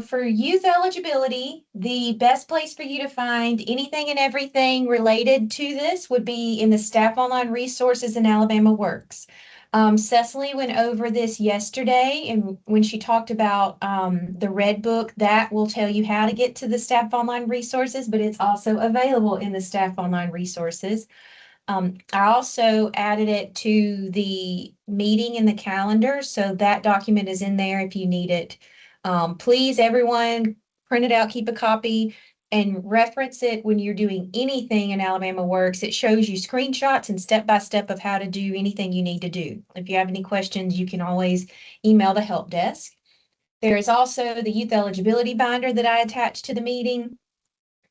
for youth eligibility, the best place for you to find anything and everything related to this would be in the Staff Online Resources in Alabama Works. Cecily went over this yesterday, and when she talked about the Red Book, that will tell you how to get to the Staff Online Resources, but it's also available in the Staff Online Resources. I also added it to the meeting in the calendar, so that document is in there if you need it. Please, everyone, print it out, keep a copy, and reference it when you're doing anything in Alabama Works. It shows you screenshots and step-by-step of how to do anything you need to do. If you have any questions, you can always email the help desk. There is also the youth eligibility binder that I attached to the meeting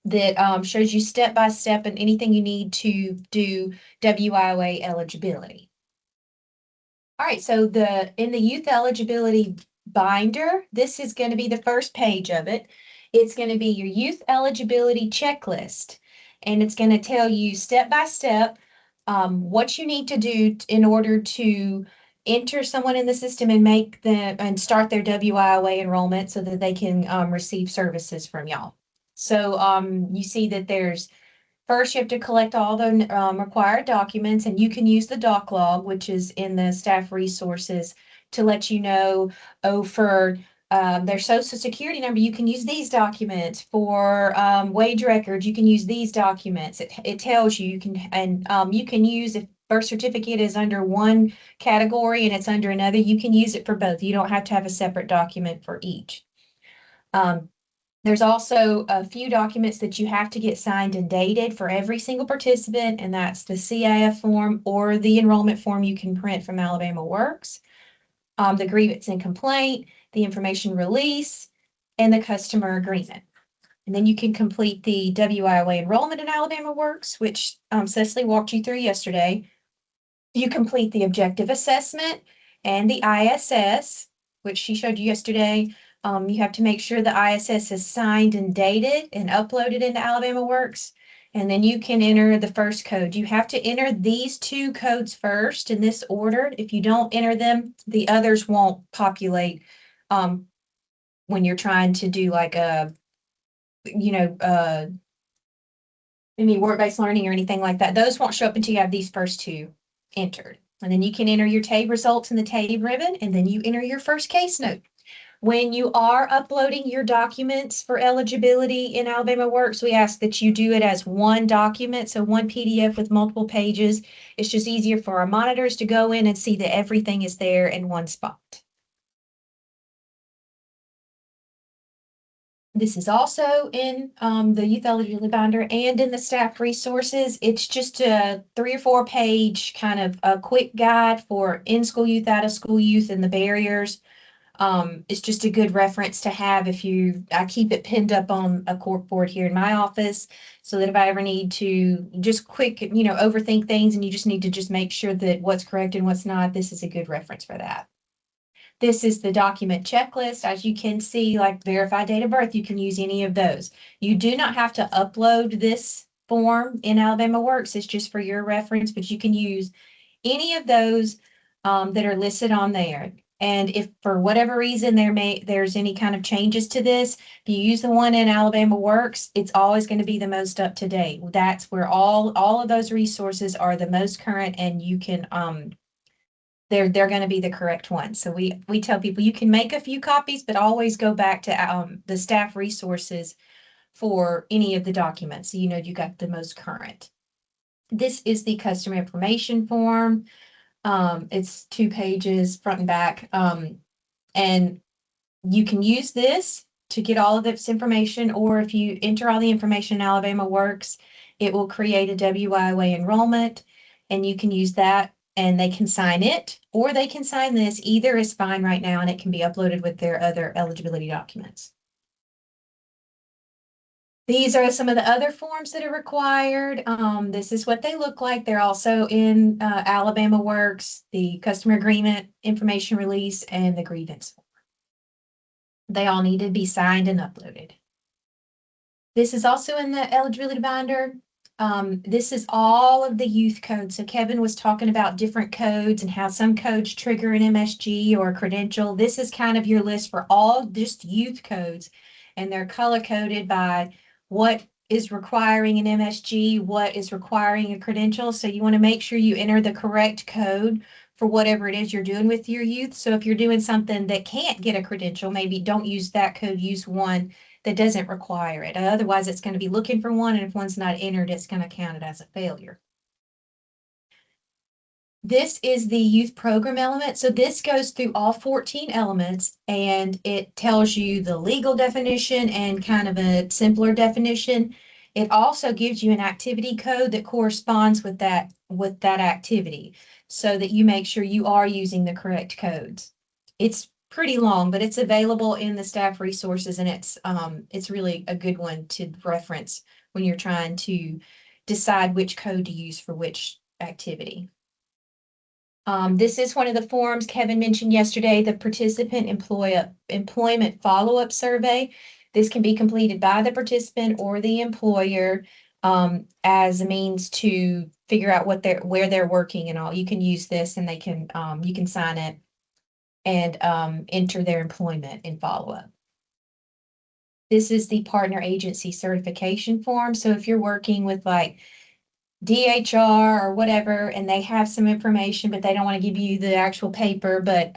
that shows you step-by-step and anything you need to do WIOA eligibility. All right, so in the youth eligibility binder, this is going to be the first page of it. It's going to be your youth eligibility checklist, and it's going to tell you step-by-step what you need to do in order to enter someone in the system and make them and start their WIOA enrollment so that they can receive services from y'all. So you see that there's first you have to collect all the required documents, and you can use the doc log, which is in the staff resources, to let you know, for their social security number, you can use these documents. For wage records, you can use these documents. It tells you can, and you can use, if birth certificate is under one category and it's under another, you can use it for both. You don't have to have a separate document for each. There's also a few documents that you have to get signed and dated for every single participant, and that's the CIF form or the enrollment form you can print from Alabama Works, the grievance and complaint, the information release, and the customer agreement. And then you can complete the WIOA enrollment in Alabama Works, which Cecily walked you through yesterday. You complete the objective assessment and the ISS, which she showed you yesterday. You have to make sure the ISS is signed and dated and uploaded into Alabama Works, and then you can enter the first code. You have to enter these two codes first in this order. If you don't enter them, the others won't populate when you're trying to do like any work-based learning or anything like that. Those won't show up until you have these first two entered. And then you can enter your TABE results in the TABE ribbon, and then you enter your first case note. When you are uploading your documents for eligibility in Alabama Works, we ask that you do it as one document, so one PDF with multiple pages. It's just easier for our monitors to go in and see that everything is there in one spot. This is also in the youth eligibility binder and in the staff resources. It's just a 3 or 4 page kind of a quick guide for in-school youth, out-of-school youth, and the barriers. It's just a good reference to have if I keep it pinned up on a cork board here in my office, so that if I ever need to just quick, overthink things and you just need to just make sure that what's correct and what's not, this is a good reference for that. This is the document checklist. As you can see, like verify date of birth, you can use any of those. You do not have to upload this form in Alabama Works. It's just for your reference, but you can use any of those that are listed on there. And if for whatever reason there's any kind of changes to this, if you use the one in Alabama Works, it's always going to be the most up to date. That's where all of those resources are the most current, and you can they're going to be the correct ones. So we tell people you can make a few copies, but always go back to the staff resources for any of the documents, so you got the most current. This is the customer information form. It's 2 pages front and back, and you can use this to get all of this information, or if you enter all the information in Alabama Works, it will create a WIOA enrollment, and you can use that, and they can sign it, or they can sign this. Either is fine right now, and it can be uploaded with their other eligibility documents. These are some of the other forms that are required. This is what they look like. They're also in Alabama Works, the customer agreement, information release, and the grievance form. They all need to be signed and uploaded. This is also in the eligibility binder. This is all of the youth codes. So Kevin was talking about different codes and how some codes trigger an MSG or a credential. This is kind of your list for all just youth codes, and they're color coded by what is requiring an MSG, what is requiring a credential. So you want to make sure you enter the correct code for whatever it is you're doing with your youth. So if you're doing something that can't get a credential, maybe don't use that code, use one that doesn't require it. Otherwise, it's going to be looking for one, and if one's not entered, it's going to count it as a failure. This is the youth program element. So this goes through all 14 elements, and it tells you the legal definition and kind of a simpler definition. It also gives you an activity code that corresponds with that activity, so that you make sure you are using the correct codes. It's pretty long, but it's available in the staff resources, and it's really a good one to reference when you're trying to decide which code to use for which activity. This is one of the forms Kevin mentioned yesterday, the participant employment follow-up survey. This can be completed by the participant or the employer as a means to figure out where they're working and all. You can use this, and you can sign it and enter their employment in follow-up. This is the partner agency certification form. So if you're working with like DHR or whatever, and they have some information, but they don't want to give you the actual paper, but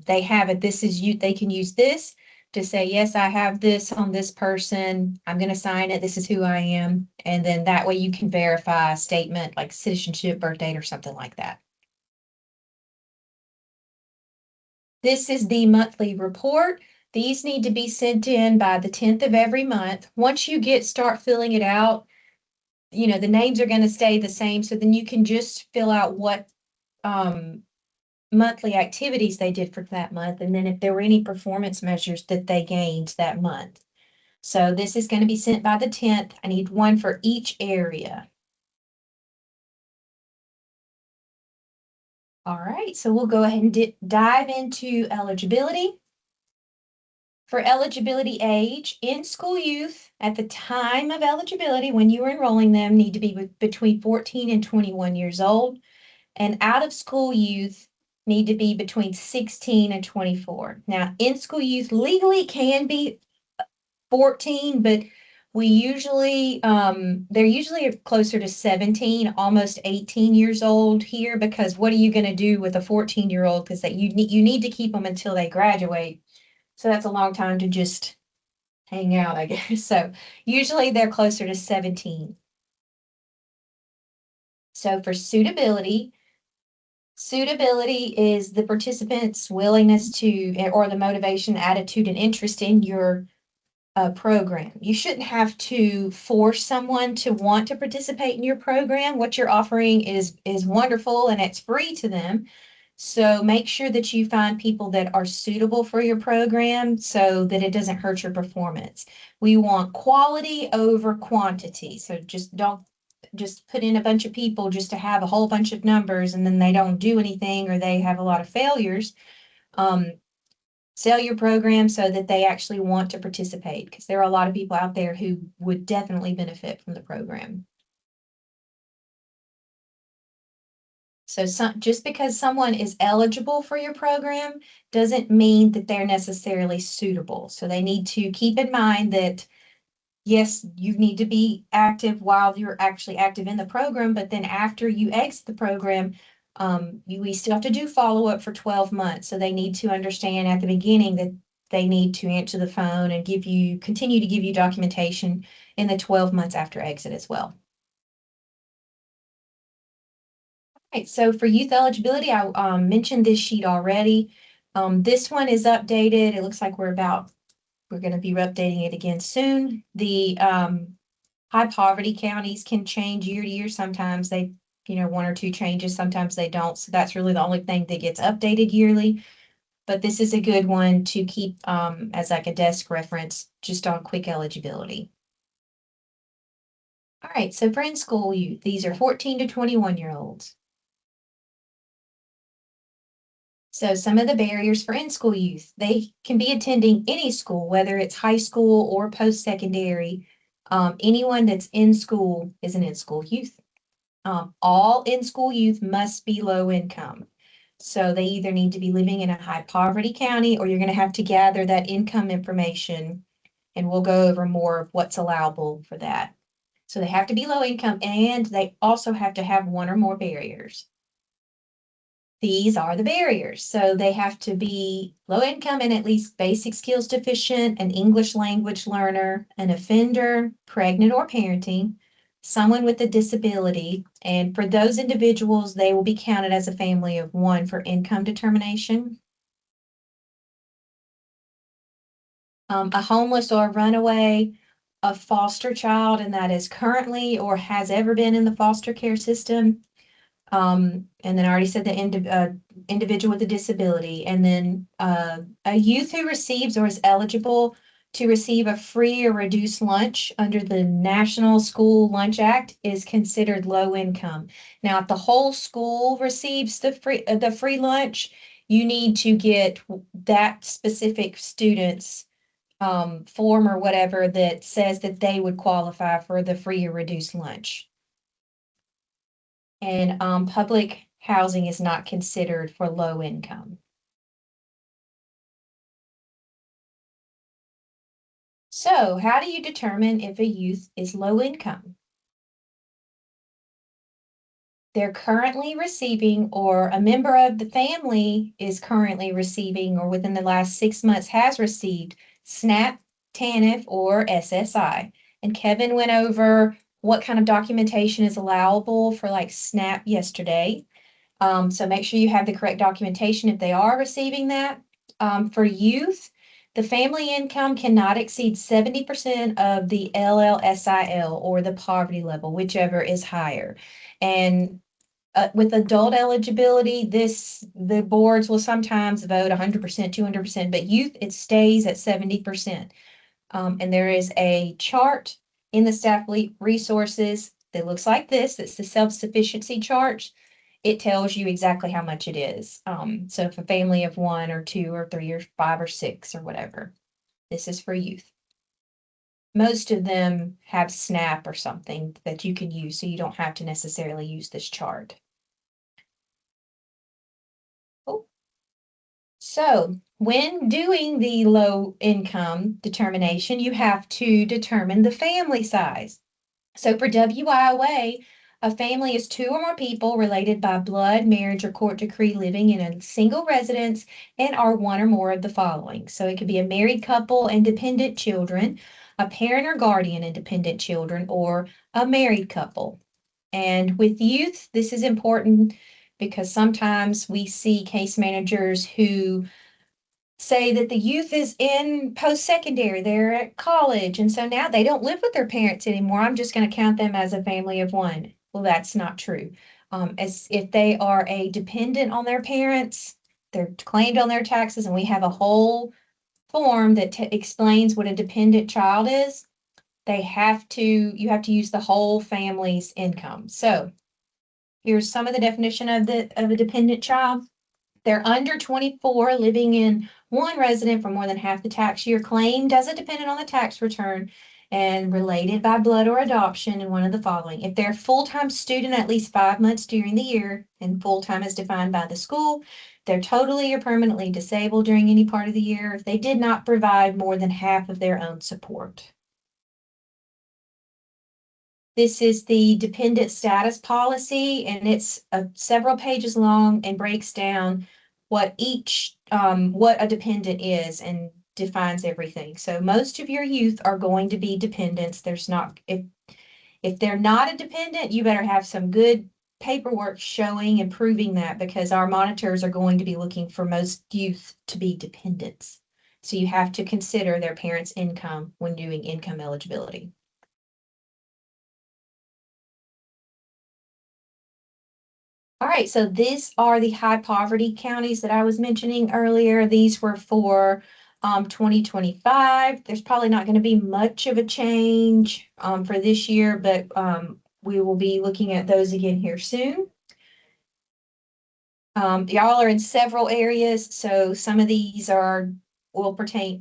they have it. They can use this to say, yes, I have this on this person. I'm going to sign it. This is who I am. And then that way you can verify a statement like citizenship, birth date, or something like that. This is the monthly report. These need to be sent in by the 10th of every month. Once you start filling it out, the names are going to stay the same. So then you can just fill out what monthly activities they did for that month, and then if there were any performance measures that they gained that month. So this is going to be sent by the 10th. I need one for each area. All right, so we'll go ahead and dive into eligibility. For eligibility age, in-school youth at the time of eligibility, when you are enrolling them, need to be between 14 and 21 years old. And out-of-school youth need to be between 16 and 24. Now, in-school youth legally can be 14, but they're usually closer to 17, almost 18 years old here, because what are you going to do with a 14-year-old? Because you need to keep them until they graduate. So that's a long time to just hang out, I guess. So usually they're closer to 17. So for suitability is the participant's willingness to, or the motivation, attitude, and interest in your program. You shouldn't have to force someone to want to participate in your program. What you're offering is wonderful, and it's free to them. So make sure that you find people that are suitable for your program so that it doesn't hurt your performance. We want quality over quantity. So don't just put in a bunch of people just to have a whole bunch of numbers, and then they don't do anything, or they have a lot of failures. Sell your program so that they actually want to participate, because there are a lot of people out there who would definitely benefit from the program. So just because someone is eligible for your program doesn't mean that they're necessarily suitable. So they need to keep in mind that, yes, you need to be active while you're actually active in the program, but then after you exit the program, we still have to do follow-up for 12 months. So they need to understand at the beginning that they need to answer the phone and continue to give you documentation in the 12 months after exit as well. Right, so for youth eligibility, I mentioned this sheet already. This one is updated. It looks like we're going to be updating it again soon. The high poverty counties can change year to year. Sometimes they, one or two changes, sometimes they don't. So that's really the only thing that gets updated yearly. But this is a good one to keep as like a desk reference just on quick eligibility. All right, so for in-school youth, these are 14 to 21-year-olds. So some of the barriers for in-school youth, they can be attending any school, whether it's high school or post-secondary. Anyone that's in school is an in-school youth. All in-school youth must be low income. So they either need to be living in a high poverty county, or you're going to have to gather that income information, and we'll go over more of what's allowable for that. So they have to be low income, and they also have to have one or more barriers. These are the barriers. So they have to be low income and at least basic skills deficient, an English language learner, an offender, pregnant or parenting, someone with a disability. And for those individuals, they will be counted as a family of one for income determination. A homeless or a runaway, a foster child, and that is currently or has ever been in the foster care system. And then I already said the individual with a disability, and then a youth who receives or is eligible to receive a free or reduced lunch under the National School Lunch Act is considered low income. Now, if the whole school receives the free lunch, you need to get that specific student's form or whatever that says that they would qualify for the free or reduced lunch. And public housing is not considered for low income. So how do you determine if a youth is low income? They're currently receiving, or a member of the family is currently receiving, or within the last 6 months has received SNAP, TANF, or SSI. And Kevin went over what kind of documentation is allowable for like SNAP yesterday. So make sure you have the correct documentation if they are receiving that. For youth, the family income cannot exceed 70% of the LLSIL, or the poverty level, whichever is higher. And with adult eligibility, the boards will sometimes vote 100%, 200%, but youth, it stays at 70%. And there is a chart in the staff resources that looks like this. It's the self-sufficiency chart. It tells you exactly how much it is. So if a family of 1 or 2 or 3 or 5 or 6 or whatever, this is for youth. Most of them have SNAP or something that you can use, so you don't have to necessarily use this chart. Oh. So when doing the low income determination, you have to determine the family size. So for WIOA, a family is 2 or more people related by blood, marriage, or court decree living in a single residence and are one or more of the following. So it could be a married couple and dependent children, a parent or guardian and dependent children, or a married couple. And with youth, this is important because sometimes we see case managers who say that the youth is in post-secondary, they're at college, and so now they don't live with their parents anymore. I'm just going to count them as a family of one. Well, that's not true. As if they are a dependent on their parents, they're claimed on their taxes, and we have a whole form that explains what a dependent child is. You have to use the whole family's income. So here's some of the definition of a dependent child. They're under 24, living in one resident for more than half the tax year, claimed as a dependent on the tax return, and related by blood or adoption in one of the following. If they're a full-time student at least 5 months during the year, and full-time is defined by the school, they're totally or permanently disabled during any part of the year if they did not provide more than half of their own support. This is the dependent status policy, and it's several pages long and breaks down what a dependent is and defines everything. So most of your youth are going to be dependents. If they're not a dependent, you better have some good paperwork showing and proving that, because our monitors are going to be looking for most youth to be dependents. So you have to consider their parents' income when doing income eligibility. All right, so these are the high poverty counties that I was mentioning earlier. These were for 2025. There's probably not going to be much of a change for this year, but we will be looking at those again here soon. Y'all are in several areas, so some of these will pertain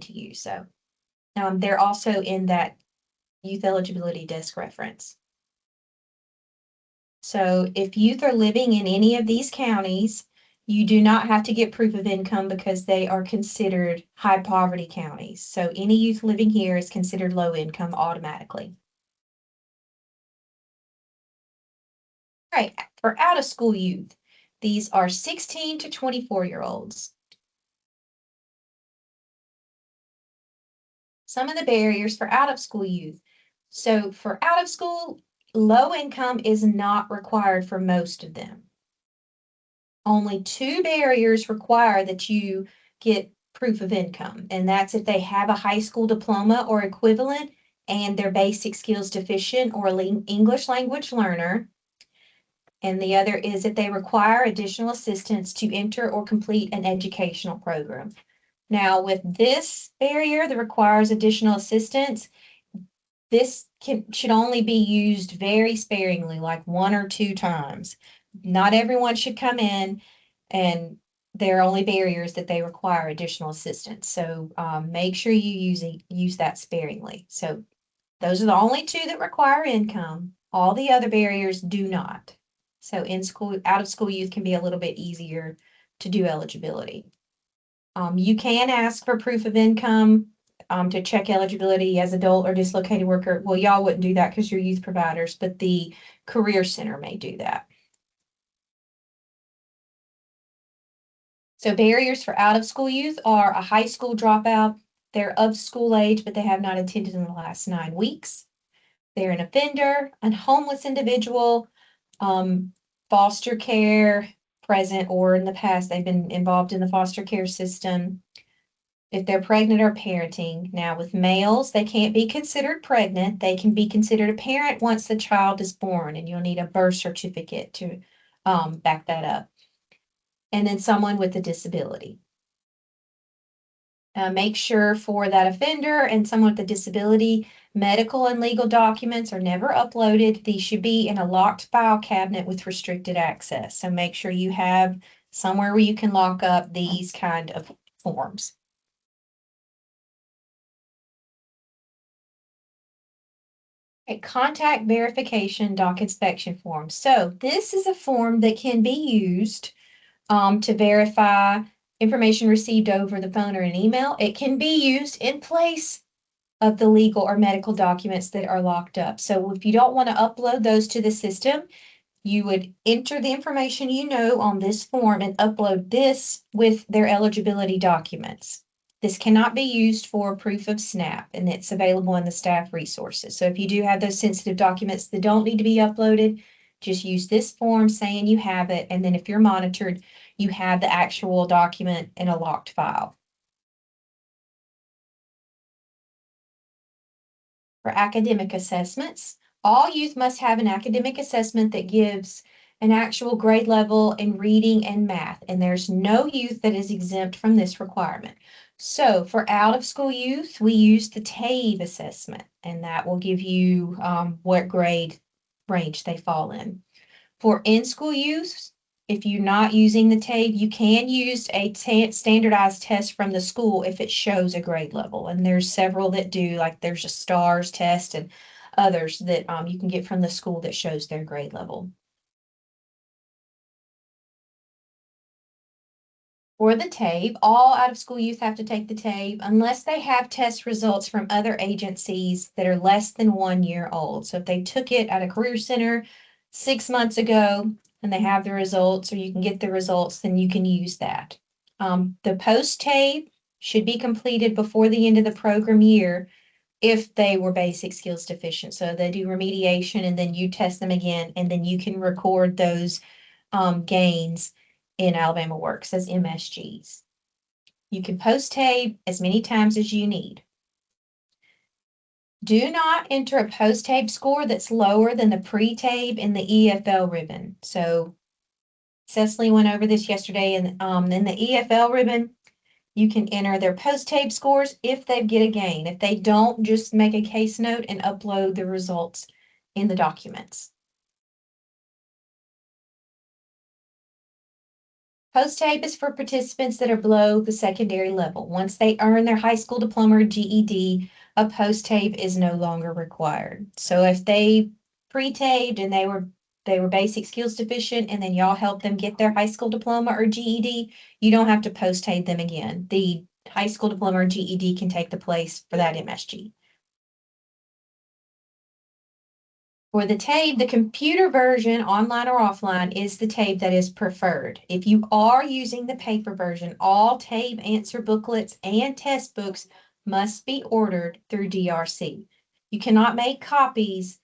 to you. So They're also in that youth eligibility desk reference. So if youth are living in any of these counties, you do not have to get proof of income because they are considered high poverty counties. So any youth living here is considered low income automatically. All right, for out of school youth, these are 16 to 24-year-olds. Some of the barriers for out of school youth. So for out of school, low income is not required for most of them. Only two barriers require that you get proof of income, and that's if they have a high school diploma or equivalent and they're basic skills deficient or English language learner. And the other is if they require additional assistance to enter or complete an educational program. Now, with this barrier that requires additional assistance, this should only be used very sparingly, like 1 or 2 times. Not everyone should come in, and there are only barriers that they require additional assistance. So make sure you use that sparingly. So those are the only two that require income. All the other barriers do not. So in school, out of school youth can be a little bit easier to do eligibility. You can ask for proof of income to check eligibility as adult or dislocated worker. Well, y'all wouldn't do that because you're youth providers, but the Career Center may do that. So barriers for out of school youth are a high school dropout. They're of school age, but they have not attended in the last 9 weeks. They're an offender, a homeless individual, foster care, present or in the past, they've been involved in the foster care system. If they're pregnant or parenting. Now, with males, they can't be considered pregnant. They can be considered a parent once the child is born, and you'll need a birth certificate to back that up. And then someone with a disability. Make sure for that offender and someone with a disability, medical and legal documents are never uploaded. These should be in a locked file cabinet with restricted access. So make sure you have somewhere where you can lock up these kind of forms. A contact verification doc inspection form. So this is a form that can be used to verify information received over the phone or an email. It can be used in place of the legal or medical documents that are locked up. So if you don't want to upload those to the system, you would enter the information you know on this form and upload this with their eligibility documents. This cannot be used for proof of SNAP, and it's available in the staff resources. So if you do have those sensitive documents that don't need to be uploaded, just use this form saying you have it, and then if you're monitored, you have the actual document in a locked file. For academic assessments, all youth must have an academic assessment that gives an actual grade level in reading and math, and there's no youth that is exempt from this requirement. So for out of school youth, we use the TABE assessment, and that will give you what grade range they fall in. For in-school youth, if you're not using the TABE, you can use a standardized test from the school if it shows a grade level. And there's several that do, like there's a STARS test and others that you can get from the school that shows their grade level. For the TABE, all out-of-school youth have to take the TABE unless they have test results from other agencies that are less than 1 year old. So if they took it at a career center 6 months ago and they have the results, or you can get the results, then you can use that. The post-TABE should be completed before the end of the program year if they were basic skills deficient. So they do remediation and then you test them again, and then you can record those gains in Alabama Works as MSGs. You can post-TABE as many times as you need. Do not enter a post-TABE score that's lower than the pre-TABE in the EFL ribbon. So Cecily went over this yesterday, and in the EFL ribbon, you can enter their post-TABE scores if they get a gain. If they don't, just make a case note and upload the results in the documents. Post-TABE is for participants that are below the secondary level. Once they earn their high school diploma or GED, a post-tape is no longer required. So if they pre-taped and they were basic skills deficient and then y'all help them get their high school diploma or GED, you don't have to post-tape them again. The high school diploma or GED can take the place for that MSG. For the tape, the computer version, online or offline, is the tape that is preferred. If you are using the paper version, all tape answer booklets and test books must be ordered through DRC. You cannot make copies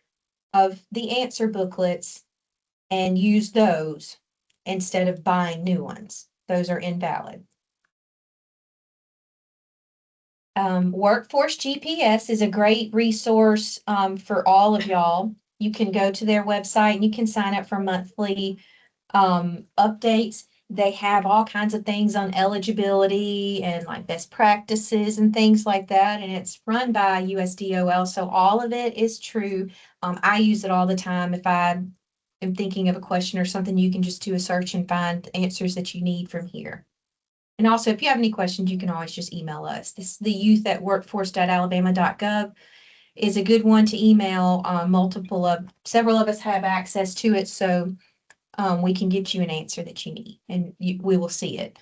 of the answer booklets and use those instead of buying new ones. Those are invalid. Workforce GPS is a great resource for all of y'all. You can go to their website and you can sign up for monthly updates. They have all kinds of things on eligibility and like best practices and things like that. And it's run by USDOL. So all of it is true. I use it all the time. If I am thinking of a question or something, you can just do a search and find answers that you need from here. And also, if you have any questions, you can always just email us. This is the youth@workforce.alabama.gov is a good one to email. Several of us have access to it, so we can get you an answer that you need, and we will see it.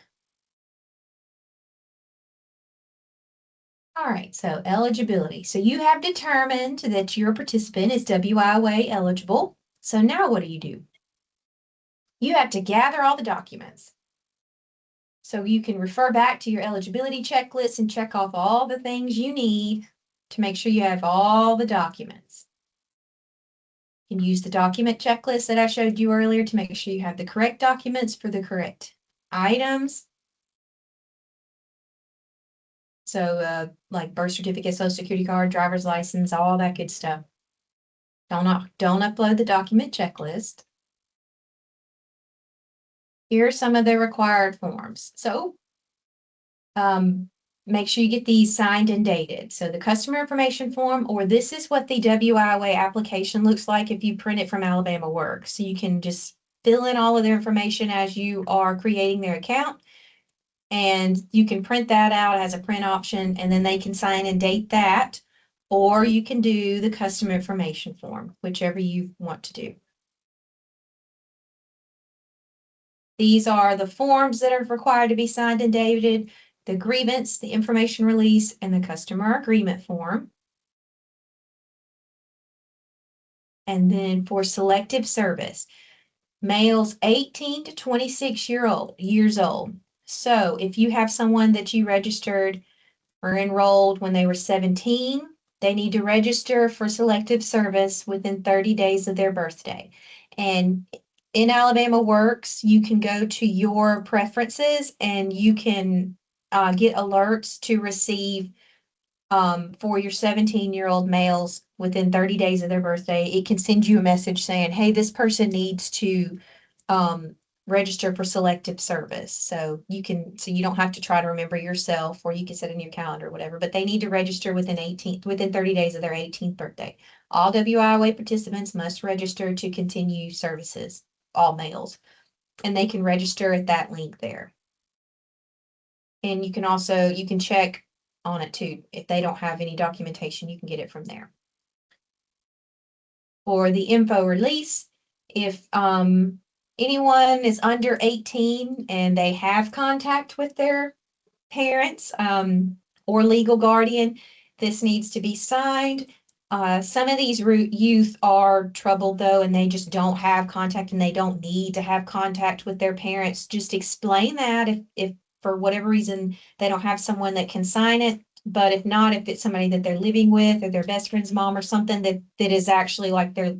All right, so eligibility. So you have determined that your participant is WIOA eligible. So now what do? You have to gather all the documents. So you can refer back to your eligibility checklist and check off all the things you need to make sure you have all the documents. You can use the document checklist that I showed you earlier to make sure you have the correct documents for the correct items. So like birth certificate, social security card, driver's license, all that good stuff. Don't upload the document checklist. Here are some of the required forms. So make sure you get these signed and dated. So the customer information form, or this is what the WIOA application looks like if you print it from Alabama Works. So you can just fill in all of their information as you are creating their account. And you can print that out as a print option, and then they can sign and date that. Or you can do the customer information form, whichever you want to do. These are the forms that are required to be signed and dated: the grievance, the information release, and the customer agreement form. And then for selective service, males 18 to 26 years old. So if you have someone that you registered or enrolled when they were 17, they need to register for selective service within 30 days of their birthday. And in Alabama Works, you can go to your preferences and you can get alerts to receive for your 17-year-old males within 30 days of their birthday. It can send you a message saying, hey, this person needs to register for selective service. So you don't have to try to remember yourself, or you can set in your calendar or whatever, but they need to register within 30 days of their 18th birthday. All WIOA participants must register to continue services, all males, and they can register at that link there. And you can check on it too. If they don't have any documentation, you can get it from there. For the info release, if anyone is under 18 and they have contact with their parents or legal guardian, this needs to be signed. Some of these youth are troubled though, and they just don't have contact and they don't need to have contact with their parents. Just explain that if for whatever reason they don't have someone that can sign it. But if not, if it's somebody that they're living with or their best friend's mom or something that is actually like their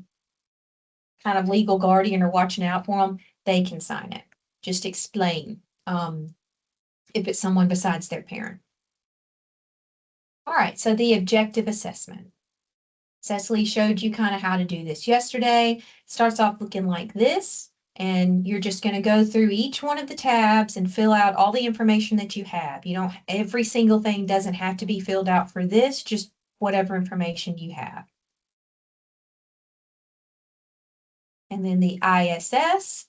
kind of legal guardian or watching out for them, they can sign it. Just explain if it's someone besides their parent. All right, so the objective assessment. Cecily showed you kind of how to do this yesterday. Starts off looking like this, and you're just going to go through each one of the tabs and fill out all the information that you have. Every single thing doesn't have to be filled out for this, just whatever information you have. And then the ISS.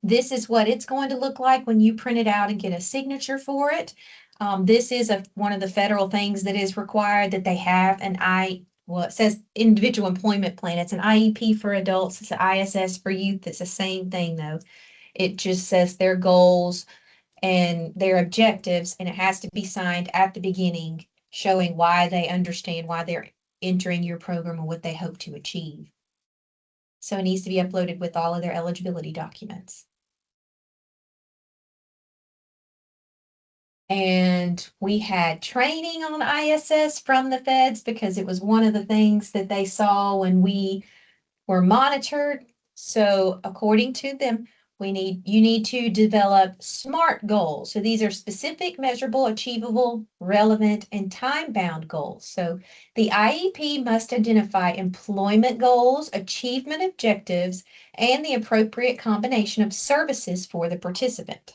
This is what it's going to look like when you print it out and get a signature for it. This is one of the federal things that is required that they have well, it says individual employment plan. It's an IEP for adults. It's an ISS for youth. It's the same thing though. It just says their goals and their objectives, and it has to be signed at the beginning, showing why they understand why they're entering your program and what they hope to achieve. So it needs to be uploaded with all of their eligibility documents. And we had training on ISS from the feds because it was one of the things that they saw when we were monitored. So according to them, you need to develop SMART goals. So these are specific, measurable, achievable, relevant, and time-bound goals. So the IEP must identify employment goals, achievement objectives, and the appropriate combination of services for the participant.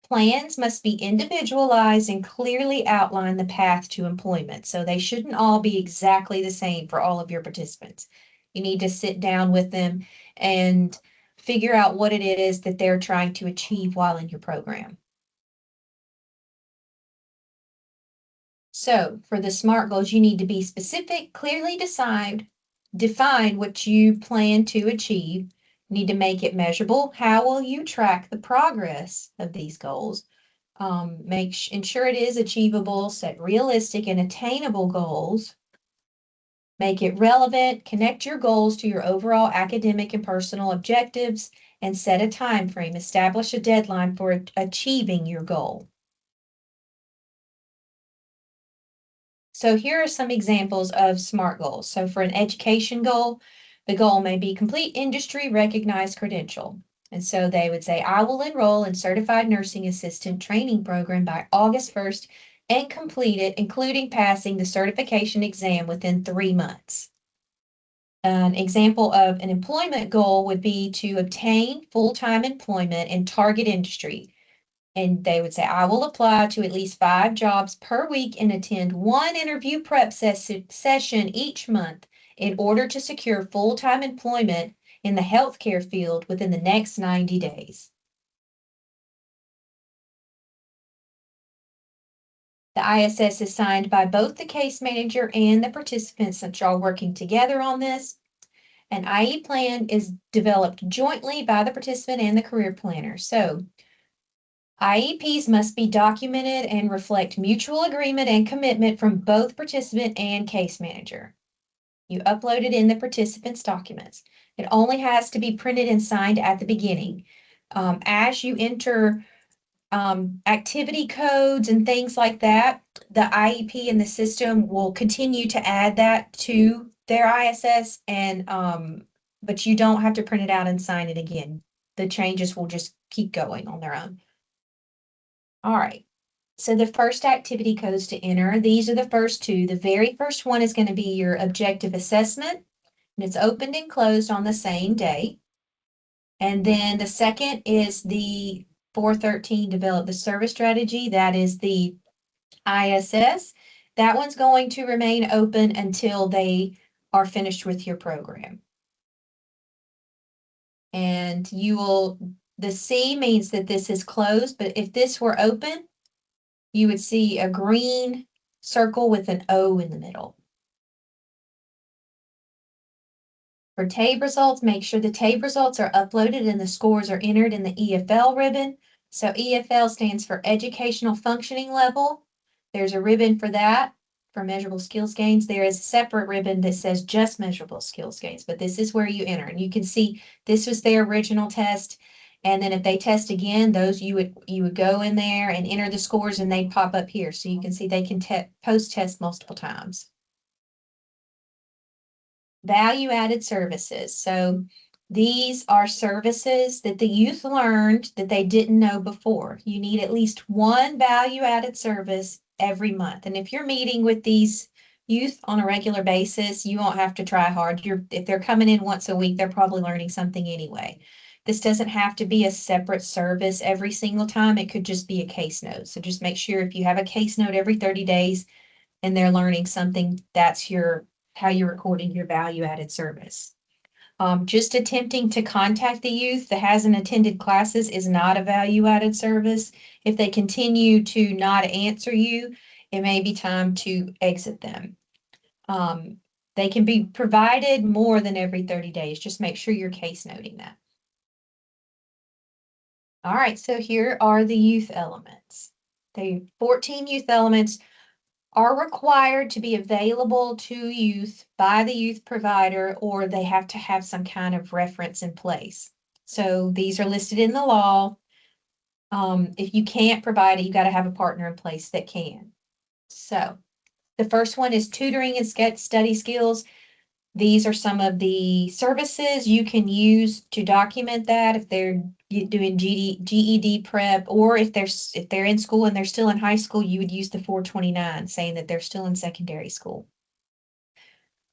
Plans must be individualized and clearly outline the path to employment. So they shouldn't all be exactly the same for all of your participants. You need to sit down with them and figure out what it is that they're trying to achieve while in your program. So for the SMART goals, you need to be specific, clearly define what you plan to achieve. You need to make it measurable. How will you track the progress of these goals? Ensure it is achievable, set realistic and attainable goals, make it relevant, connect your goals to your overall academic and personal objectives, and set a time frame. Establish a deadline for achieving your goal. So here are some examples of SMART goals. So for an education goal, the goal may be complete industry recognized credential. And so they would say, I will enroll in certified nursing assistant training program by August 1st and complete it, including passing the certification exam within 3 months. An example of an employment goal would be to obtain full-time employment in target industry. And they would say, I will apply to at least 5 jobs per week and attend 1 interview prep session each month in order to secure full-time employment in the healthcare field within the next 90 days. The ISS is signed by both the case manager and the participants since y'all working together on this. An IE plan is developed jointly by the participant and the career planner. So IEPs must be documented and reflect mutual agreement and commitment from both participant and case manager. You upload it in the participant's documents. It only has to be printed and signed at the beginning. As you enter activity codes and things like that, the IEP and the system will continue to add that to their ISS, and but you don't have to print it out and sign it again. The changes will just keep going on their own. All right. So the first activity codes to enter, these are the first two. The very first one is going to be your objective assessment, and it's opened and closed on the same day. And then the second is the 413, develop the service strategy. That is the ISS. That one's going to remain open until they are finished with your program. And the C means that this is closed, but if this were open, you would see a green circle with an O in the middle. For TABE results, make sure the TABE results are uploaded and the scores are entered in the EFL ribbon. So EFL stands for Educational Functioning Level. There's a ribbon for that, for measurable skills gains. There is a separate ribbon that says just measurable skills gains, but this is where you enter. And you can see this was their original test. And then if they test again, you would go in there and enter the scores and they'd pop up here. So you can see they can post-test multiple times. Value-added services. So these are services that the youth learned that they didn't know before. You need at least one value-added service every month. And if you're meeting with these youth on a regular basis, you won't have to try hard. If they're coming in once a week, they're probably learning something anyway. This doesn't have to be a separate service every single time. It could just be a case note. So just make sure if you have a case note every 30 days and they're learning something, that's how you're recording your value-added service. Just attempting to contact the youth that hasn't attended classes is not a value-added service. If they continue to not answer you, it may be time to exit them. They can be provided more than every 30 days. Just make sure you're case noting that. All right, so here are the youth elements. The 14 youth elements are required to be available to youth by the youth provider, or they have to have some kind of reference in place. So these are listed in the law. If you can't provide it, you got to have a partner in place that can. So the first one is tutoring and study skills. These are some of the services you can use to document that if they're doing GED prep, or if they're in school and they're still in high school, you would use the 429 saying that they're still in secondary school.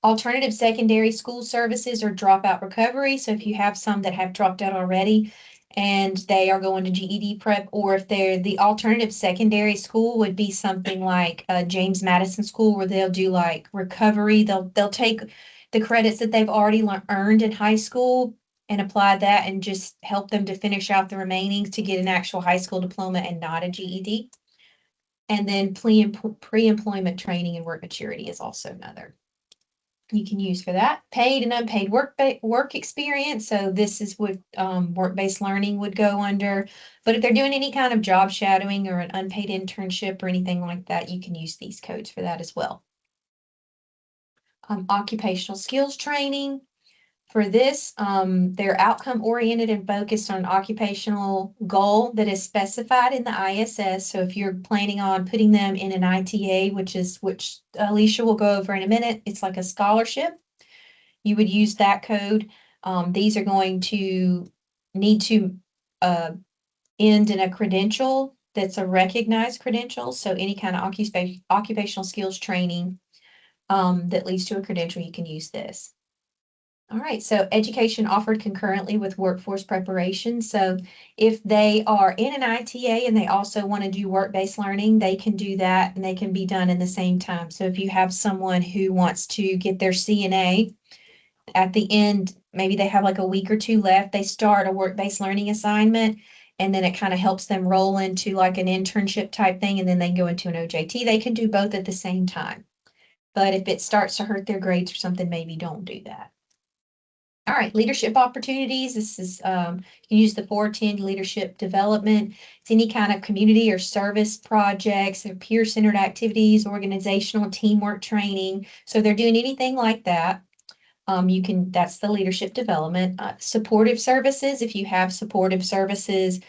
Alternative secondary school services or dropout recovery. So if you have some that have dropped out already and they are going to GED prep, or if they're the alternative secondary school would be something like James Madison School, where they'll do like recovery. They'll take the credits that they've already earned in high school and apply that and just help them to finish out the remaining to get an actual high school diploma and not a GED. And then pre-employment training and work maturity is also another you can use for that. Paid and unpaid work experience. So this is what work-based learning would go under. But if they're doing any kind of job shadowing or an unpaid internship or anything like that, you can use these codes for that as well. Occupational skills training. For this, they're outcome-oriented and focused on an occupational goal that is specified in the ISS. So if you're planning on putting them in an ITA, which Alicia will go over in a minute, it's like a scholarship. You would use that code. These are going to need to end in a credential that's a recognized credential. So any kind of occupational skills training that leads to a credential, you can use this. All right, so education offered concurrently with workforce preparation. So if they are in an ITA and they also want to do work-based learning, they can do that and they can be done in the same time. So if you have someone who wants to get their CNA, at the end, maybe they have like a week or two left, they start a work-based learning assignment, and then it kind of helps them roll into like an internship type thing, and then they go into an OJT. They can do both at the same time. But if it starts to hurt their grades or something, maybe don't do that. All right, leadership opportunities. This is, you use the 410 leadership development. It's any kind of community or service projects or peer-centered activities, organizational teamwork training. So they're doing anything like that. That's the leadership development. Supportive services, if you have supportive services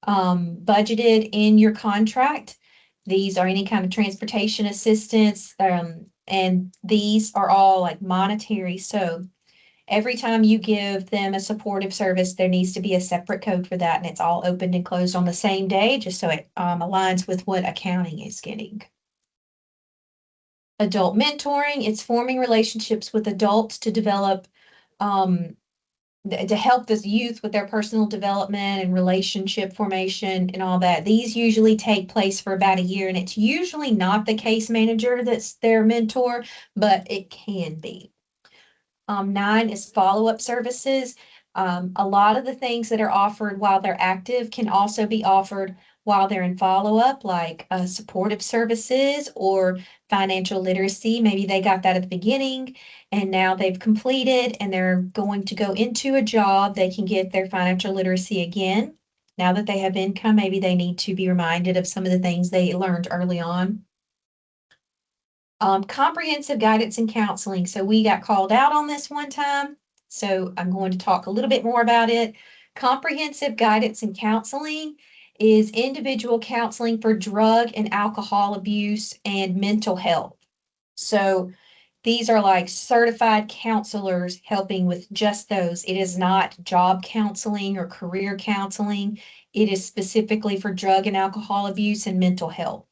budgeted in your contract, these are any kind of transportation assistance, and these are all like monetary. So every time you give them a supportive service, there needs to be a separate code for that, and it's all opened and closed on the same day, just so it aligns with what accounting is getting. Adult mentoring, it's forming relationships with adults to develop, to help this youth with their personal development and relationship formation and all that. These usually take place for about a year, and it's usually not the case manager that's their mentor, but it can be. 9 is follow-up services. A lot of the things that are offered while they're active can also be offered while they're in follow-up, like supportive services or financial literacy. Maybe they got that at the beginning and now they've completed and they're going to go into a job. They can get their financial literacy again. Now that they have income, maybe they need to be reminded of some of the things they learned early on. Comprehensive guidance and counseling. So we got called out on this one time. So I'm going to talk a little bit more about it. Comprehensive guidance and counseling is individual counseling for drug and alcohol abuse and mental health. So these are like certified counselors helping with just those. It is not job counseling or career counseling. It is specifically for drug and alcohol abuse and mental health.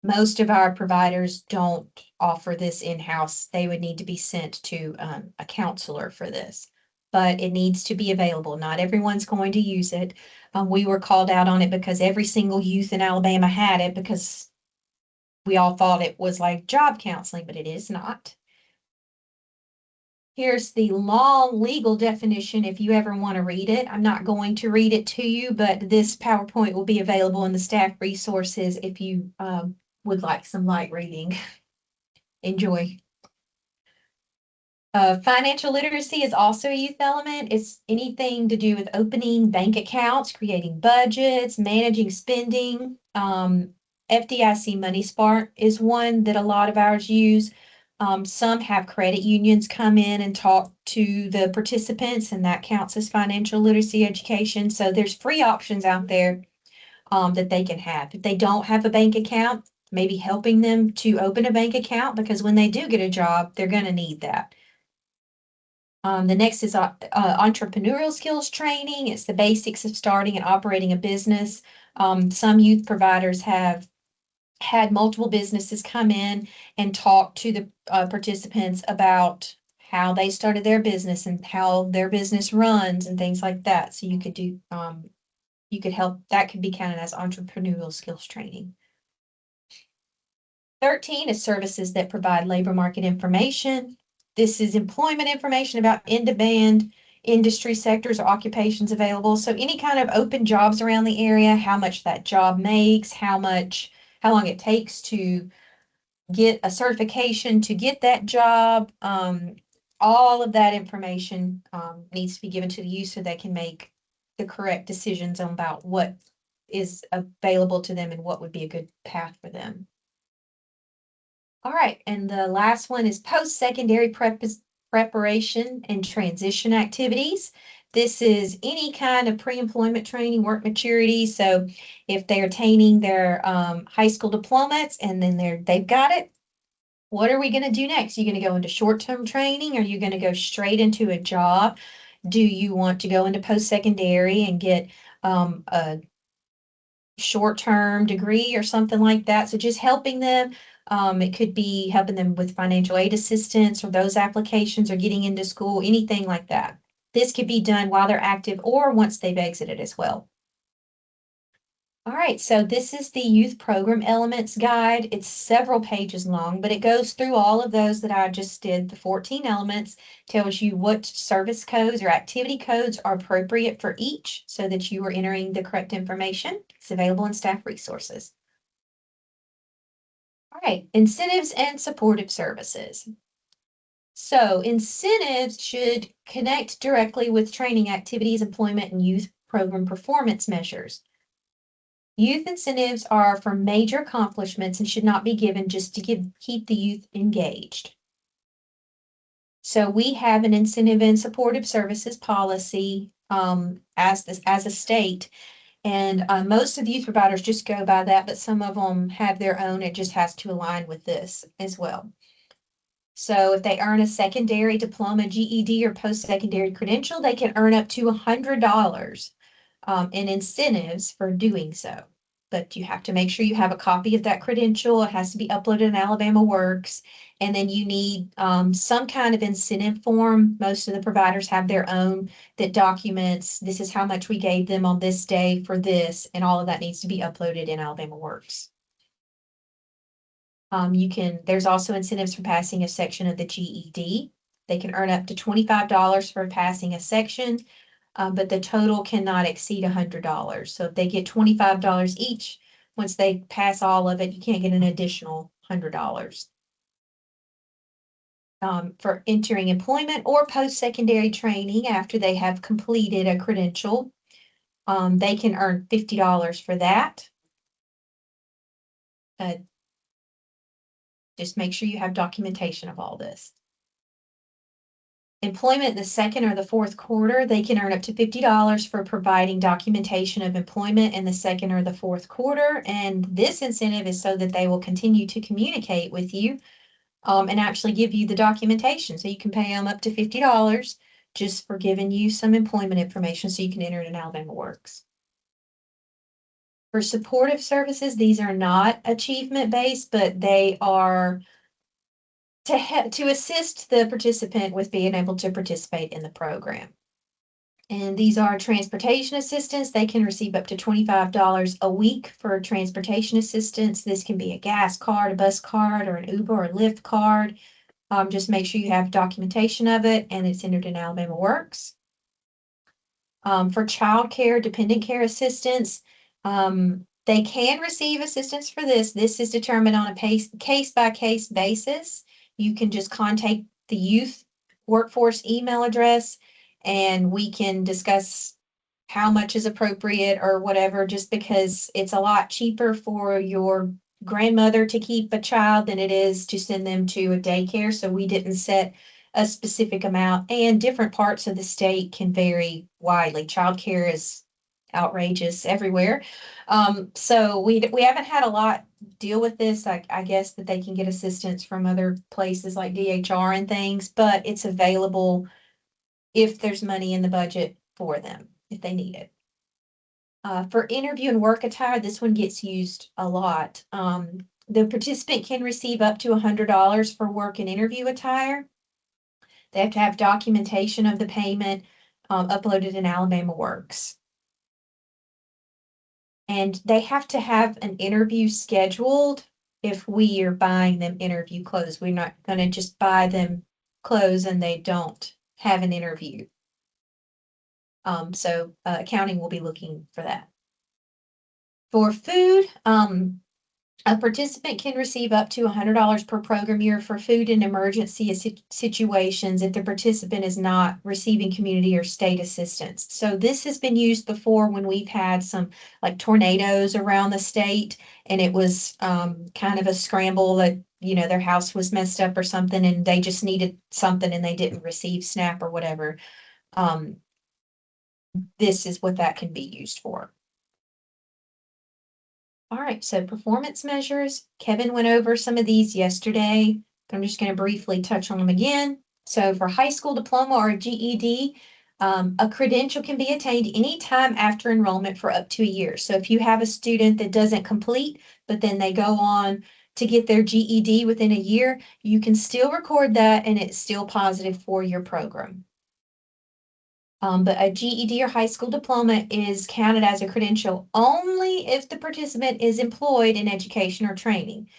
Most of our providers don't offer this in-house. They would need to be sent to a counselor for this, but it needs to be available. Not everyone's going to use it. We were called out on it because every single youth in Alabama had it because we all thought it was like job counseling, but it is not. Here's the long legal definition if you ever want to read it. I'm not going to read it to you, but this PowerPoint will be available in the staff resources if you would like some light reading. Enjoy. Financial literacy is also a youth element. It's anything to do with opening bank accounts, creating budgets, managing spending. FDIC Money Smart is one that a lot of ours use. Some have credit unions come in and talk to the participants, and that counts as financial literacy education. So there's free options out there that they can have. If they don't have a bank account, maybe helping them to open a bank account, because when they do get a job, they're going to need that. The next is entrepreneurial skills training. It's the basics of starting and operating a business. Some youth providers have had multiple businesses come in and talk to the participants about how they started their business and how their business runs and things like that. So you could do, you could help, that could be counted as entrepreneurial skills training. 13 is services that provide labor market information. This is employment information about in-demand industry sectors or occupations available. So any kind of open jobs around the area, how much that job makes, how long it takes to get a certification to get that job. All of that information needs to be given to the youth so they can make the correct decisions about what is available to them and what would be a good path for them. All right, and the last one is post-secondary preparation and transition activities. This is any kind of pre-employment training, work maturity. So if they're attaining their high school diplomas and then they've got it, what are we going to do next? Are you going to go into short-term training? Are you going to go straight into a job? Do you want to go into post-secondary and get a short-term degree or something like that? So just helping them. It could be helping them with financial aid assistance or those applications or getting into school, anything like that. This could be done while they're active or once they've exited as well. All right, so this is the Youth Program Elements Guide. It's several pages long, but it goes through all of those that I just did. The 14 elements tells you what service codes or activity codes are appropriate for each so that you are entering the correct information. It's available in staff resources. All right, incentives and supportive services. So incentives should connect directly with training activities, employment, and youth program performance measures. Youth incentives are for major accomplishments and should not be given just to keep the youth engaged. So we have an incentive and supportive services policy as a state. And most of the youth providers just go by that, but some of them have their own. It just has to align with this as well. So if they earn a secondary diploma, GED, or post-secondary credential, they can earn up to $100 in incentives for doing so. But you have to make sure you have a copy of that credential. It has to be uploaded in Alabama Works. And then you need some kind of incentive form. Most of the providers have their own that documents this is how much we gave them on this day for this, and all of that needs to be uploaded in Alabama Works. There's also incentives for passing a section of the GED. They can earn up to $25 for passing a section, but the total cannot exceed $100. So if they get $25 each, once they pass all of it, you can't get an additional $100. For entering employment or post-secondary training after they have completed a credential, they can earn $50 for that. Just make sure you have documentation of all this. Employment in the second or the fourth quarter, they can earn up to $50 for providing documentation of employment in the second or the fourth quarter. And this incentive is so that they will continue to communicate with you and actually give you the documentation. So you can pay them up to $50 just for giving you some employment information so you can enter it in Alabama Works. For supportive services, these are not achievement-based, but they are to assist the participant with being able to participate in the program. And these are transportation assistance. They can receive up to $25 a week for transportation assistance. This can be a gas card, a bus card, or an Uber or Lyft card. Just make sure you have documentation of it and it's entered in Alabama Works. For child care, dependent care assistance, they can receive assistance for this. This is determined on a case-by-case basis. You can just contact the youth workforce email address and we can discuss how much is appropriate or whatever, just because it's a lot cheaper for your grandmother to keep a child than it is to send them to a daycare. So we didn't set a specific amount, and different parts of the state can vary widely. Childcare is outrageous everywhere. So we haven't had a lot deal with this. I guess that they can get assistance from other places like DHR and things, but it's available if there's money in the budget for them, if they need it. For interview and work attire, this one gets used a lot. The participant can receive up to $100 for work and interview attire. They have to have documentation of the payment uploaded in Alabama Works. And they have to have an interview scheduled if we are buying them interview clothes. We're not going to just buy them clothes and they don't have an interview. So accounting will be looking for that. For food, a participant can receive up to $100 per program year for food in emergency situations if the participant is not receiving community or state assistance. So this has been used before when we've had some like tornadoes around the state, and it was kind of a scramble that, you know, their house was messed up or something and they just needed something and they didn't receive SNAP or whatever. This is what that can be used for. All right, so performance measures. Kevin went over some of these yesterday, but I'm just going to briefly touch on them again. So for high school diploma or GED, a credential can be attained anytime after enrollment for up to a year. So if you have a student that doesn't complete, but then they go on to get their GED within a year, you can still record that and it's still positive for your program. But a GED or high school diploma is counted as a credential only if the participant is employed in education or training.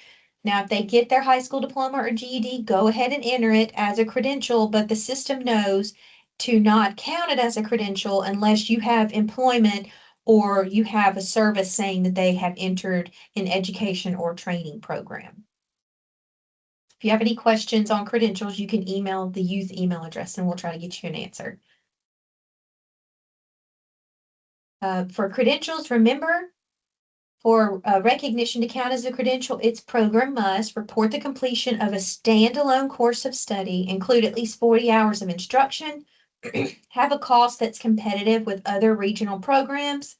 Now, if they get their high school diploma or GED, go ahead and enter it as a credential, but the system knows to not count it as a credential unless you have employment or you have a service saying that they have entered an education or training program. If you have any questions on credentials, you can email the youth email address and we'll try to get you an answer. For credentials, remember, for recognition to count as a credential, its program must report the completion of a standalone course of study, include at least 40 hours of instruction, have a cost that's competitive with other regional programs,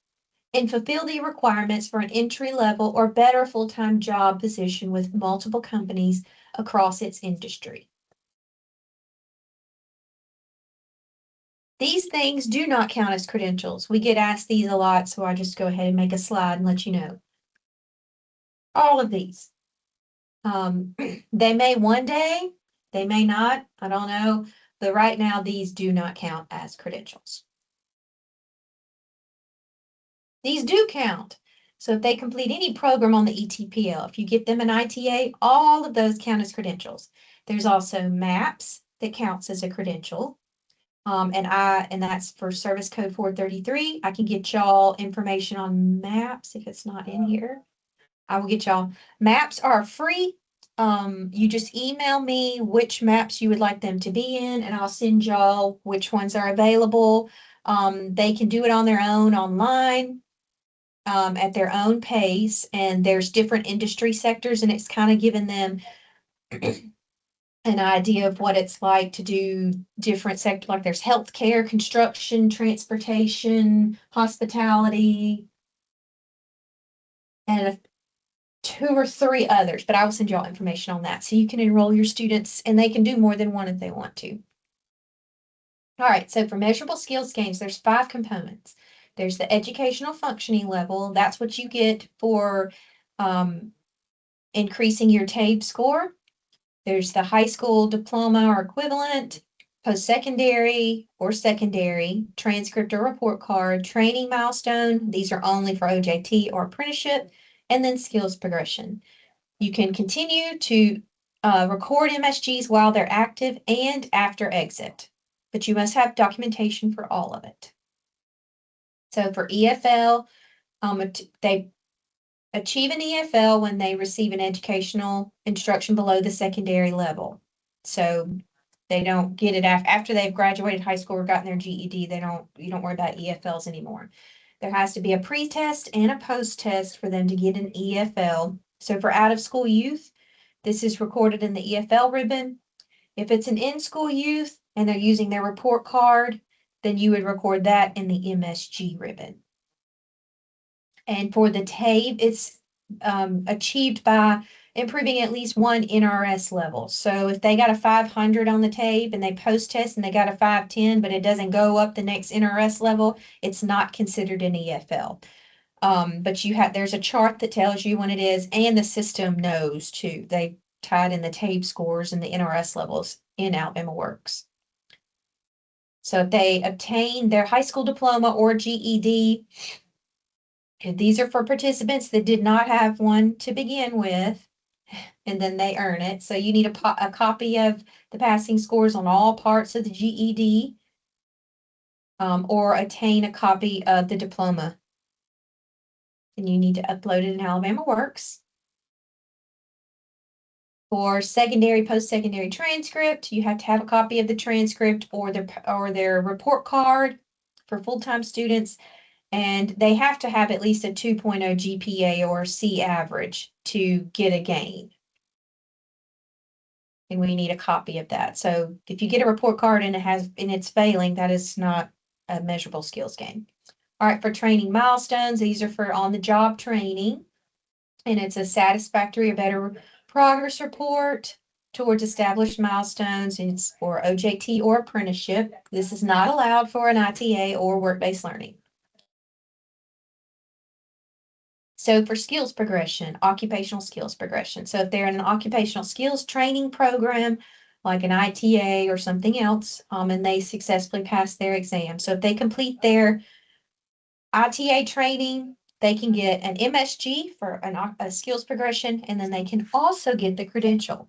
and fulfill the requirements for an entry-level or better full-time job position with multiple companies across its industry. These things do not count as credentials. We get asked these a lot, so I just go ahead and make a slide and let you know. All of these. They may one day, they may not, I don't know, but right now these do not count as credentials. These do count. So if they complete any program on the ETPL, if you get them an ITA, all of those count as credentials. There's also MAPS that counts as a credential. And that's for service code 433. I can get y'all information on MAPS if it's not in here. I will get y'all. MAPS are free. You just email me which maps you would like them to be in, and I'll send y'all which ones are available. They can do it on their own online, at their own pace, and there's different industry sectors, and it's kind of given them an idea of what it's like to do different sectors. Like there's healthcare, construction, transportation, hospitality, and 2 or 3 others, but I will send y'all information on that so you can enroll your students and they can do more than one if they want to. All right, so for measurable skills gains, there's 5 components. There's the educational functioning level. That's what you get for increasing your TABE score. There's the high school diploma or equivalent, post-secondary or secondary, transcript or report card, training milestone. These are only for OJT or apprenticeship, and then skills progression. You can continue to record MSGs while they're active and after exit, but you must have documentation for all of it. So for EFL, they achieve an EFL when they receive an educational instruction below the secondary level. So they don't get it after they've graduated high school or gotten their GED. You don't worry about EFLs anymore. There has to be a pre-test and a post-test for them to get an EFL. So for out-of-school youth, this is recorded in the EFL ribbon. If it's an in-school youth and they're using their report card, then you would record that in the MSG ribbon. And for the TABE, it's achieved by improving at least one NRS level. So if they got a 500 on the TABE and they post-test and they got a 510, but it doesn't go up the next NRS level, it's not considered an EFL. But there's a chart that tells you when it is, and the system knows too. They tied in the TABE scores and the NRS levels in Alabama Works. So if they obtain their high school diploma or GED, these are for participants that did not have one to begin with, and then they earn it. So you need a copy of the passing scores on all parts of the GED, or attain a copy of the diploma. And you need to upload it in Alabama Works. For secondary, post-secondary transcript, you have to have a copy of the transcript or their report card for full-time students. And they have to have at least a 2.0 GPA or C average to get a gain. And we need a copy of that. So if you get a report card and it's failing, that is not a measurable skills gain. All right, for training milestones, these are for on-the-job training. And it's a satisfactory or better progress report towards established milestones. It's for OJT or apprenticeship. This is not allowed for an ITA or work-based learning. So for skills progression, occupational skills progression. So if they're in an occupational skills training program, like an ITA or something else, and they successfully pass their exam. So if they complete their ITA training, they can get an MSG for a skills progression, and then they can also get the credential.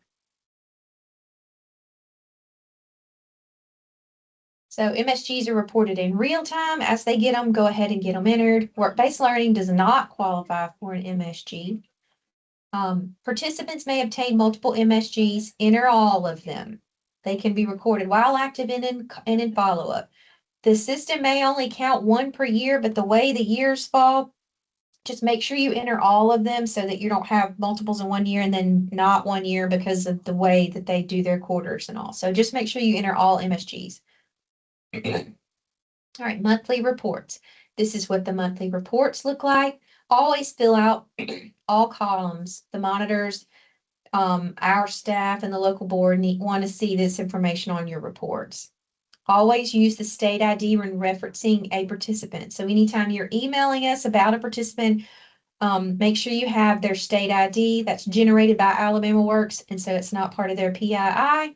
So MSGs are reported in real time. As they get them, go ahead and get them entered. Work-based learning does not qualify for an MSG. Participants may obtain multiple MSGs, enter all of them. They can be recorded while active and in follow-up. The system may only count one per year, but the way the years fall, just make sure you enter all of them so that you don't have multiples in 1 year and then not 1 year because of the way that they do their quarters and all. So just make sure you enter all MSGs. All right, monthly reports. This is what the monthly reports look like. Always fill out all columns. The monitors, our staff, and the local board want to see this information on your reports. Always use the state ID when referencing a participant. So anytime you're emailing us about a participant, make sure you have their state ID that's generated by Alabama Works, and so it's not part of their PII.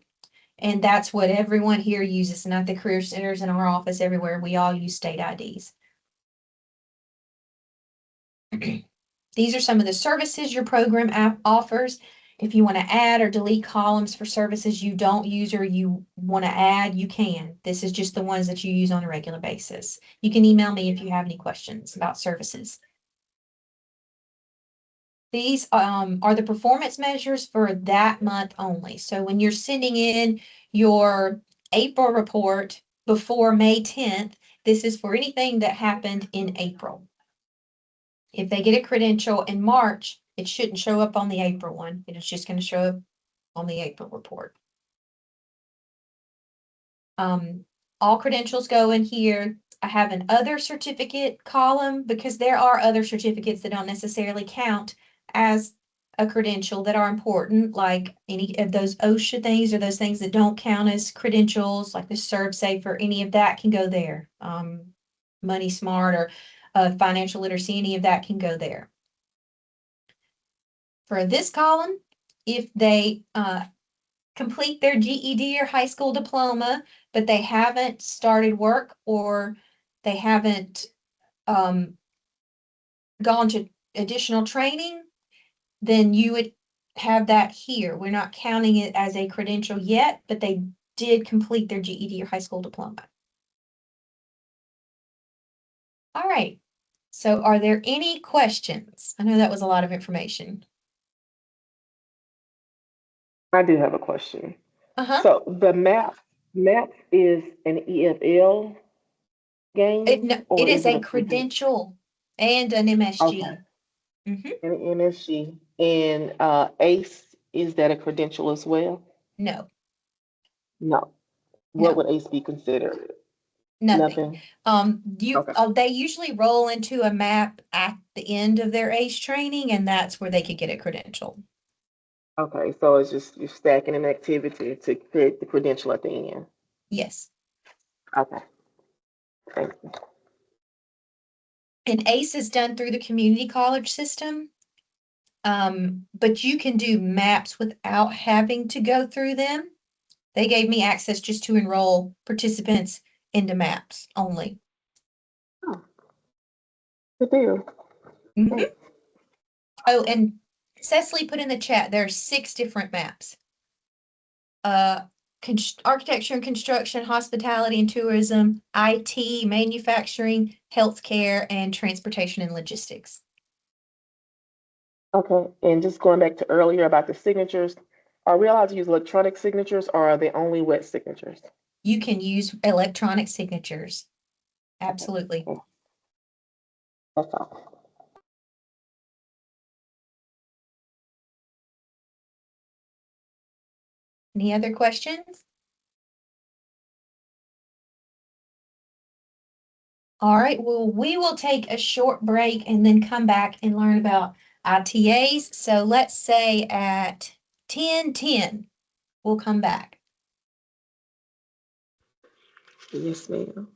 And that's what everyone here uses, not the career centers in our office everywhere. We all use state IDs. These are some of the services your program app offers. If you want to add or delete columns for services you don't use or you want to add, you can. This is just the ones that you use on a regular basis. You can email me if you have any questions about services. These are the performance measures for that month only. So when you're sending in your April report before May 10th, this is for anything that happened in April. If they get a credential in March, it shouldn't show up on the April one. It is just going to show up on the April report. All credentials go in here. I have an other certificate column because there are other certificates that don't necessarily count as a credential that are important, like any of those OSHA things or those things that don't count as credentials, like the ServSafe or any of that can go there. Money Smart or financial literacy, any of that can go there. For this column, if they complete their GED or high school diploma, but they haven't started work or they haven't gone to additional training, then you would have that here. We're not counting it as a credential yet, but they did complete their GED or high school diploma. All right. So are there any questions? I know that was a lot of information. I do have a question. Uh-huh. So the map is an EFL game, It or is is it a a computer? credential and an Okay, MSG. Mm-hmm. an MSG. And ACE, is that a credential as well? No, No. What no, would ACE be considered? nothing. Nothing. You Okay. they usually roll into a map at the end of their ACE training, and that's where they could get a credential. Okay. So it's just you're stacking an activity to create the credential at the end. Yes. Okay. Thank you. And ACE is done through the community college system. But you can do maps without having to go through them. They gave me access just to enroll participants into maps only. Oh, good deal. Mhm. Thanks. Oh, and Cecily put in the chat, there are 6 different maps. Architecture and construction, hospitality and tourism, IT, manufacturing, healthcare, and transportation and logistics. Okay. And just going back to earlier about the signatures, are we allowed to use electronic signatures, or are they only wet signatures? You can use electronic signatures. Okay. Absolutely. Yeah, that's all. Any other questions? All right, well, we will take a short break and then come back and learn about ITAs. So let's say at 10:10, we'll come back. Yes, ma'am.